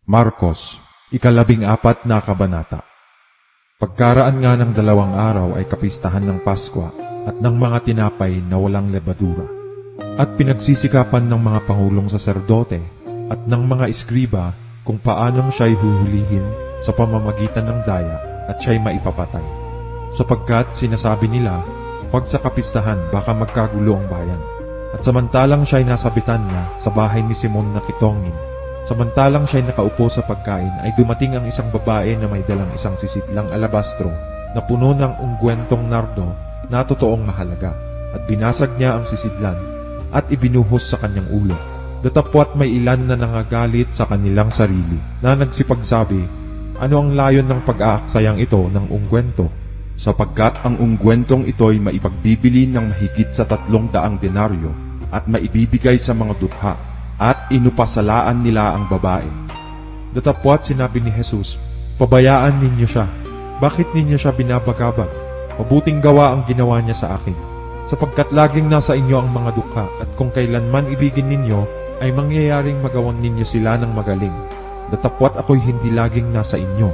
Marcos, 14 na kabanata. Pagkaraan nga ng 2 araw ay kapistahan ng Paskwa at ng mga tinapay na walang lebadura. At pinagsisikapan ng mga pangulong saserdote at ng mga iskriba kung paanong siya'y huhulihin sa pamamagitan ng daya at siya'y maipapatay. Sapagkat sinasabi nila, pag sa kapistahan baka magkagulo ang bayan. At samantalang siya'y nasabitan niya sa bahay ni Simon na kitongin, samantalang siya'y nakaupo sa pagkain, ay dumating ang isang babae na may dalang isang sisidlang alabastro na puno ng unggwentong nardo na totoong mahalaga, at binasag niya ang sisidlan at ibinuhos sa kanyang ulo. Datapwat may ilan na nangagalit sa kanilang sarili na nagsipagsabi, ano ang layon ng pag-aaksayang ito ng unggwento? Sapagkat ang unggwentong ito'y maipagbibili ng mahigit sa 300 denaryo at maibibigay sa mga dukha, at inupasalaan nila ang babae. Datapwat sinabi ni Jesus, pabayaan ninyo siya. Bakit ninyo siya binabagabag? Mabuting gawa ang ginawa niya sa akin, sapagkat laging nasa inyo ang mga dukha, at kung kailanman ibigin ninyo, ay mangyayaring magawan ninyo sila ng magaling. Datapwat ako'y hindi laging nasa inyo.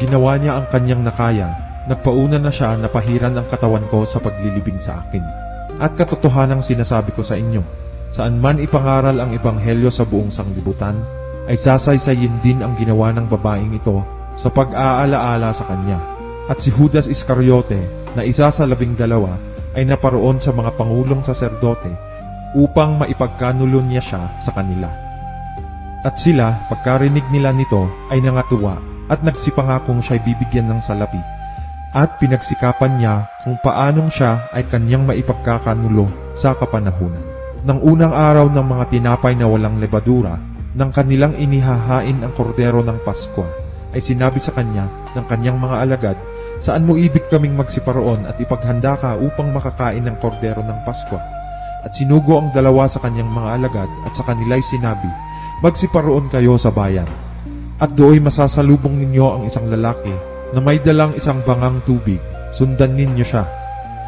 Ginawa niya ang kanyang nakaya, nagpauna na siya na pahiran ang katawan ko sa paglilibing sa akin. At katotohanang sinasabi ko sa inyo, saan man ipangaral ang ebanghelyo sa buong sanglibutan, ay sasaysayin din ang ginawa ng babaeng ito sa pag-aalaala sa kanya. At si Judas Iscariote, na isa sa 12, ay naparoon sa mga pangulong saserdote upang maipagkanulo niya siya sa kanila. At sila, pagkarinig nila nito, ay nangatuwa at nagsipangakong siya'y bibigyan ng salapi. At pinagsikapan niya kung paanong siya ay kanyang maipagkakanulo sa kapanahunan. Nang unang araw ng mga tinapay na walang lebadura, nang kanilang inihahain ang kordero ng Paskwa, ay sinabi sa kanya ng kanyang mga alagad, saan mo ibig kaming magsiparoon at ipaghanda ka upang makakain ng kordero ng Paskwa? At sinugo ang 2 sa kanyang mga alagad at sa kanila'y sinabi, magsiparoon kayo sa bayan. At do'y masasalubong ninyo ang isang lalaki na may dalang isang bangang tubig, sundan ninyo siya.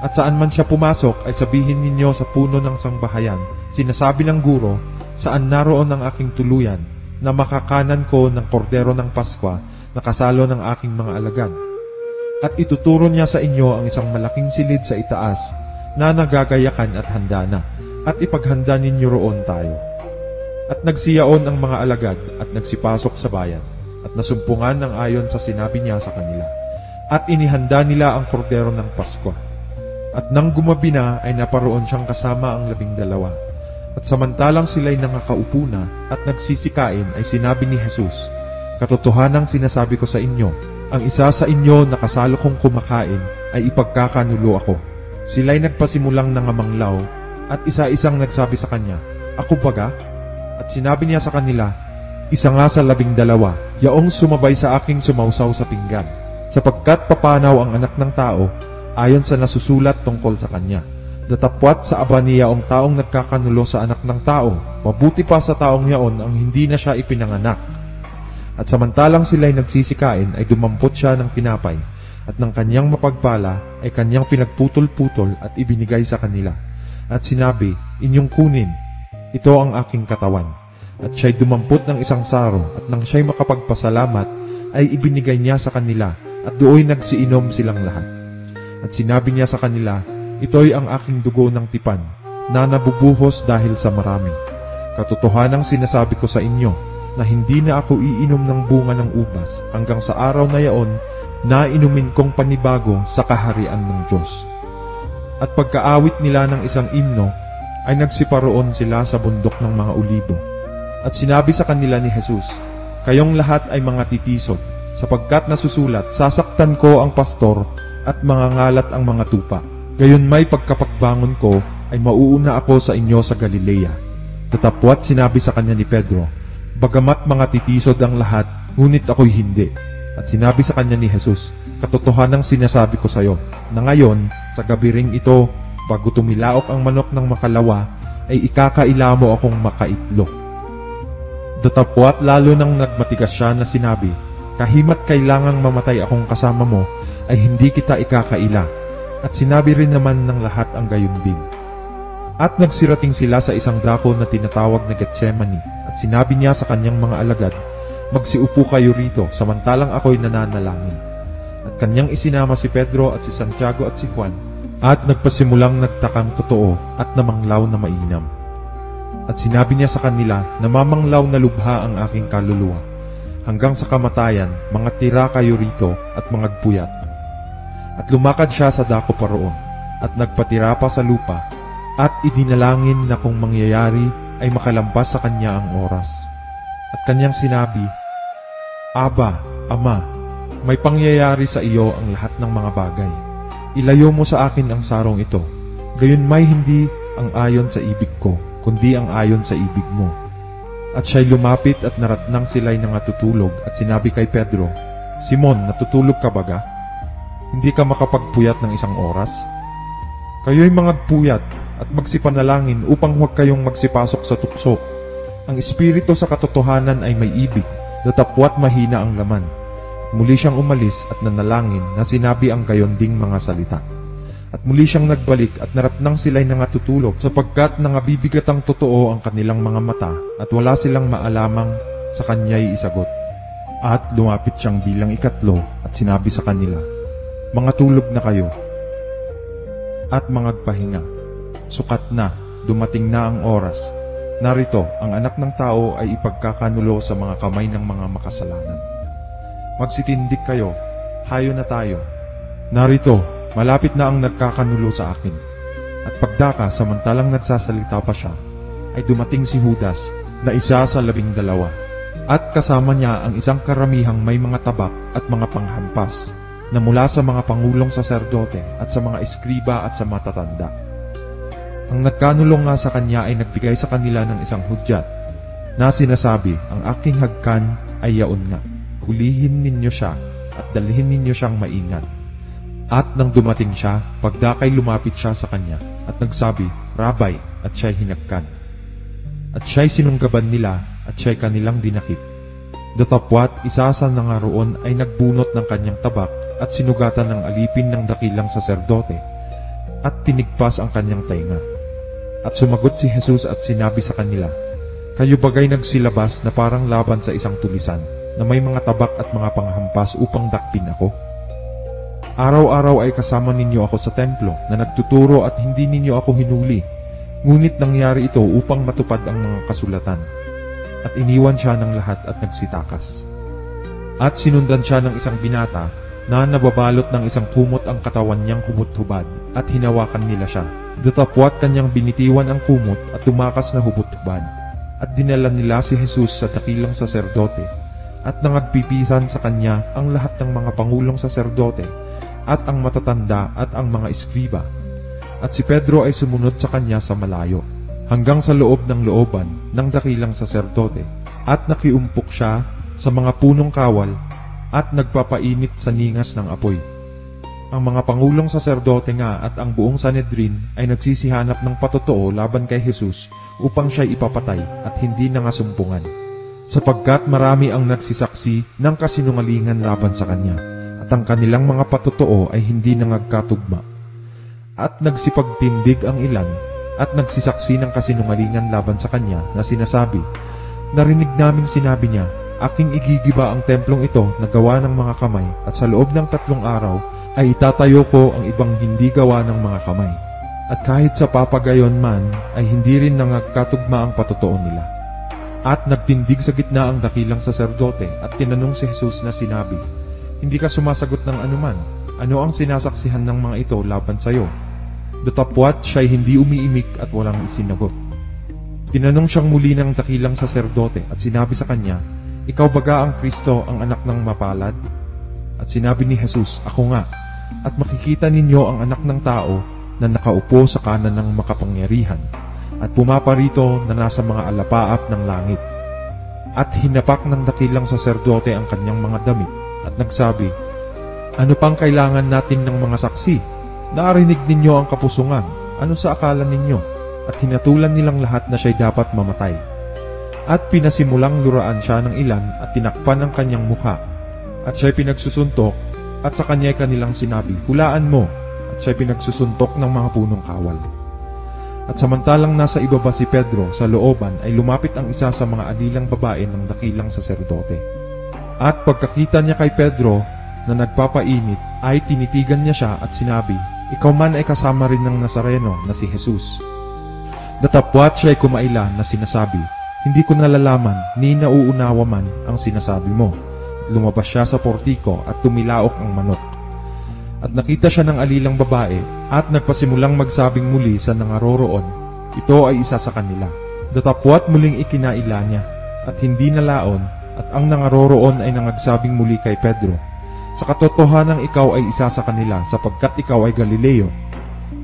At saan man siya pumasok ay sabihin ninyo sa puno ng sangbahayan, sinasabi ng guro, saan naroon ang aking tuluyan, na makakanan ko ng kordero ng Paskwa na kasalo ng aking mga alagad. At ituturo niya sa inyo ang isang malaking silid sa itaas na nagagayakan at handa na, at ipaghanda ninyo roon tayo. At nagsiyaon ang mga alagad at nagsipasok sa bayan, at nasumpungan ng ayon sa sinabi niya sa kanila. At inihanda nila ang kordero ng Paskwa. At nang gumabi na ay naparoon siyang kasama ang 12. At samantalang sila'y nangakaupo na at nagsisikain ay sinabi ni Jesus, katotohanang sinasabi ko sa inyo, ang isa sa inyo na kasalo kong kumakain ay ipagkakanulo ako. Sila'y nagpasimulang nangamanglaw at isa-isang nagsabi sa kanya, ako baga? At sinabi niya sa kanila, isa nga sa 12, yaong sumabay sa aking sumausaw sa pinggan, sapagkat papanaw ang anak ng tao ayon sa nasusulat tungkol sa kanya. Datapwat sa aba niya ang taong nagkakanulo sa anak ng tao, mabuti pa sa taong yaon ang hindi na siya ipinanganak. At samantalang sila'y nagsisikain ay dumampot siya ng tinapay, at ng kanyang mapagpala ay kanyang pinagputol-putol at ibinigay sa kanila. At sinabi, inyong kunin, ito ang aking katawan. At siya'y dumampot ng isang saro, at nang siya'y makapagpasalamat ay ibinigay niya sa kanila, at do'y nagsiinom silang lahat. At sinabi niya sa kanila, ito'y ang aking dugo ng tipan, na nabubuhos dahil sa marami. Katotohanang sinasabi ko sa inyo, na hindi na ako iinom ng bunga ng ubas, hanggang sa araw na yaon, na inumin kong panibago sa kaharian ng Diyos. At pagkaawit nila ng isang imno, ay nagsiparoon sila sa bundok ng mga olibo. At sinabi sa kanila ni Jesus, kayong lahat ay mga titisod, sapagkat nasusulat, sasaktan ko ang pastor, at mangangalat ang mga tupa. Gayon may pagkapagbangon ko ay mauuna ako sa inyo sa Galilea. Tatapwat sinabi sa kanya ni Pedro, bagamat mga titisod ang lahat, ngunit ako'y hindi. At sinabi sa kanya ni Jesus, katotohanang sinasabi ko sa iyo, na ngayon, sa gabi ring ito, bago tumilaok ang manok ng makalawa, ay ikakaila mo akong makaitlog. Datapwat lalo nang nagmatigas siya na sinabi, kahimat kailangang mamatay akong kasama mo, ay hindi kita ikakaila. At sinabi rin naman ng lahat ang gayon din. At nagsirating sila sa isang dako na tinatawag na Getsemani, at sinabi niya sa kanyang mga alagad, magsiupo kayo rito samantalang ako'y nananalangin. At kanyang isinama si Pedro at si Santiago at si Juan, at nagpasimulang nagtakang totoo at namanglaw na mainam. At sinabi niya sa kanila na mamanglaw na lubha ang aking kaluluwa. Hanggang sa kamatayan, mga tira kayo rito at mangagpuyat. At lumakad siya sa dako paroon, at nagpatira pa sa lupa, at idinalangin na kung mangyayari ay makalampas sa kanya ang oras. At kanyang sinabi, Aba, Ama, may pangyayari sa iyo ang lahat ng mga bagay. Ilayo mo sa akin ang sarong ito, gayon may hindi ang ayon sa ibig ko, kundi ang ayon sa ibig mo. At siya'y lumapit at naratnang sila'y nangatutulog at sinabi kay Pedro, Simon, natutulog ka baga? Hindi ka makapagpuyat ng isang oras? Kayo'y mangagpuyat at magsipanalangin upang huwag kayong magsipasok sa tukso. Ang espiritu sa katotohanan ay may ibig, datapwat mahina ang laman. Muli siyang umalis at nanalangin na sinabi ang gayon ding mga salita. At muli siyang nagbalik at naratnang sila'y nangatutulog sapagkat nangabibigat ang totoo ang kanilang mga mata at wala silang maalamang sa kanya'y isagot. At lumapit siyang bilang ikatlo at sinabi sa kanila, Mga tulog na kayo at mangagpahinga. Sukat na, dumating na ang oras. Narito, ang anak ng tao ay ipagkakanulo sa mga kamay ng mga makasalanan. Magsitindig kayo, hayo na tayo. Narito, malapit na ang nagkakanulo sa akin. At pagdaka, samantalang nagsasalita pa siya, ay dumating si Judas na isa sa 12. At kasama niya ang isang karamihang may mga tabak at mga panghampas na mula sa mga pangulong saserdote at sa mga eskriba at sa matatanda. Ang nagkanulong nga sa kanya ay nagbigay sa kanila ng isang hudyat na sinasabi, Ang aking hagkan ay yaon nga. Hulihin ninyo siya at dalhin ninyo siyang maingat. At nang dumating siya, pagdakay lumapit siya sa kanya at nagsabi, Rabay, at siya'y hinagkan. At siya'y sinunggaban nila at siya'y kanilang dinakip. Datapwat, isa sa nangaroon ay nagbunot ng kanyang tabak at sinugatan ng alipin ng dakilang saserdote at tinigpas ang kanyang tainga. At sumagot si Jesus at sinabi sa kanila, Kayo bagay nagsilabas na parang laban sa isang tulisan na may mga tabak at mga panghampas upang dakpin ako? Araw-araw ay kasama ninyo ako sa templo na nagtuturo at hindi ninyo ako hinuli. Ngunit nangyari ito upang matupad ang mga kasulatan. At iniwan siya ng lahat at nagsitakas. At sinundan siya ng isang binata na nababalot ng isang kumot ang katawan niyang hubot-hubad at hinawakan nila siya. Datapwat kanyang binitiwan ang kumot at tumakas na hubot-hubad. At dinala nila si Jesus sa dakilang saserdote at nangagpipisan sa kanya ang lahat ng mga pangulong saserdote at ang matatanda at ang mga eskriba. At si Pedro ay sumunod sa kanya sa malayo, hanggang sa loob ng looban ng dakilang saserdote, at nakiumpok siya sa mga punong kawal at nagpapainit sa ningas ng apoy. Ang mga pangulong saserdote nga at ang buong Sanhedrin ay nagsisihanap ng patotoo laban kay Jesus upang siya'y ipapatay at hindi nangasumpungan, sapagkat marami ang nagsisaksi ng kasinungalingan laban sa kanya, at ang kanilang mga patotoo ay hindi nangagkatugma. At nagsipagtindig ang ilan at nagsisaksi ng kasinungalingan laban sa kanya na sinasabi, Narinig naming sinabi niya, Aking igigiba ang templong ito na gawa ng mga kamay at sa loob ng 3 araw ay itatayo ko ang ibang hindi gawa ng mga kamay. At kahit sa papagayon man ay hindi rin nangagkatugma ang patotoo nila. At nagtindig sa gitna ang dakilang saserdote at tinanong si Jesus na sinabi, Hindi ka sumasagot ng anuman. Ano ang sinasaksihan ng mga ito laban sa iyo? Datapwat siya'y hindi umiimik at walang isinagot. Tinanong siyang muli ng dakilang saserdote at sinabi sa kanya, Ikaw baga ang Kristo, ang anak ng mapalad? At sinabi ni Jesus, Ako nga. At makikita ninyo ang anak ng tao na nakaupo sa kanan ng makapangyarihan at pumaparito na nasa mga alapaap ng langit. At hinapak ng dakilang saserdote ang kanyang mga damit at nagsabi, Ano pang kailangan natin ng mga saksi? Narinig ninyo ang kapusungan. Ano sa akala ninyo? At hinatulan nilang lahat na siya'y dapat mamatay. At pinasimulang luraan siya ng ilan at tinakpan ang kanyang mukha. At siya'y pinagsusuntok at sa kanya'y kanilang sinabi, Hulaan mo. At siya'y pinagsusuntok ng mga punong kawal. At samantalang nasa ibaba si Pedro sa looban ay lumapit ang isa sa mga alilang babae ng dakilang saserdote. At pagkakita niya kay Pedro na nagpapainit ay tinitigan niya siya at sinabi, "Ikaw man ay kasama rin ng Nazareno na si Jesus." Datapwat siya ay kumaila na sinasabi, "Hindi ko nalalaman ni nauunawa man ang sinasabi mo." At lumabas siya sa portiko at tumilaok ang manok. At nakita siya ng alilang babae at nagpasimulang magsabing muli sa nangaroroon, ito ay isa sa kanila. Datapwat muling ikinaila niya at hindi nalaon at ang nangaroroon ay nangagsabing muli kay Pedro, "Sa katotohanan ikaw ay isa sa kanila sapagkat ikaw ay Galileo."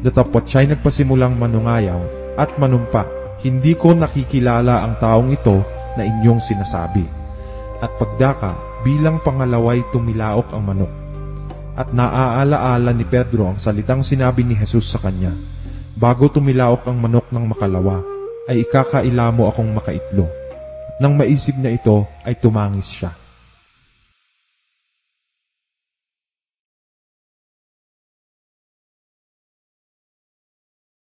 Datapwat siya ay nagpasimulang manungayaw at manumpa, "Hindi ko nakikilala ang taong ito na inyong sinasabi." At pagdaka, bilang pangalaway tumilaok ang manok. At naaalaala ni Pedro ang salitang sinabi ni Jesus sa kanya, "Bago tumilaok ang manok ng makalawa, ay ikakaila mo akong makaitlo." Nang maisip niya ito, ay tumangis siya.